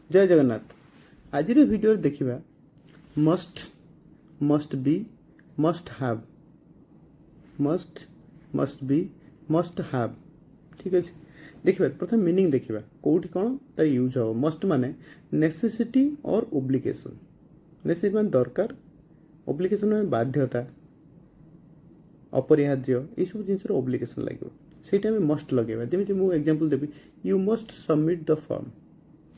जय जगन्नाथ। आज वीडियो देखा must, must be, must have, must, must be, must have. ठीक अच्छे देखा प्रथम मीनिंग देखा कौटी कौन तार यूज हो। मस्ट माने नेसेसिटी और ओब्लिगेशन। नेसेसिटी माने दरकार, ओब्लिगेशन माने बाध्यता, अपरिहार्य, ये सब जिन ओब्लिगेशन लगे से मस्ट लगे। जमी मुझे example Devi, you must submit the form,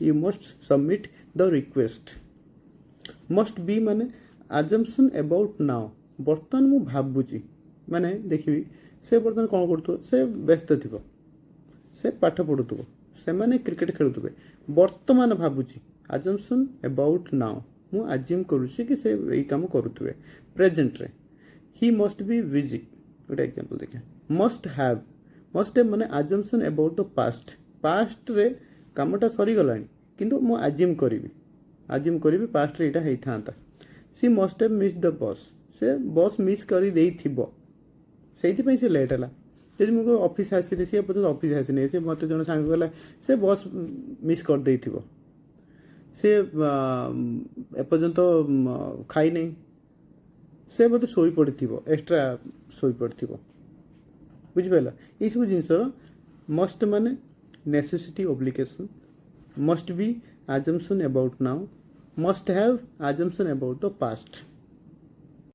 you must submit the request. Must be माने आजम्पशन अबाउट नाउ, बर्तमान मु भावुची माने देखिए से बर्तमान कौन करूँ, से व्यस्त थी, से पाठ पढ़ुव, से माने क्रिकेट खेलुवे, बर्तमान भावुची आजम्पशन अबाउट नाउ, मु आज्यूम करुच्ची कि से यही काम करुवे प्रेजेंट रे। ही मस्ट बी बिजी, गोटे एग्जांपल देखा। मस्ट हैव, मस्ट हैव माने assumption about the past, past रे कामटा सरीगला किंतु मु आज्यूम करी पास्ट रे यहाँ होता। She must have miss the bus, से बस मिस कर से लेट है। जब मुझे ऑफिस आसी सी पर्यटन ऑफिस आसनी से मत जो सांग गला से बस मिस कर दे से एपर्यंत खाई नहीं, से बोलते शोई पड़ी एक्सट्रा शोई पड़ी बुझिपारा। ये सब जिन मस्ट माने necessity obligation, must be assumption about now, must have assumption about the past.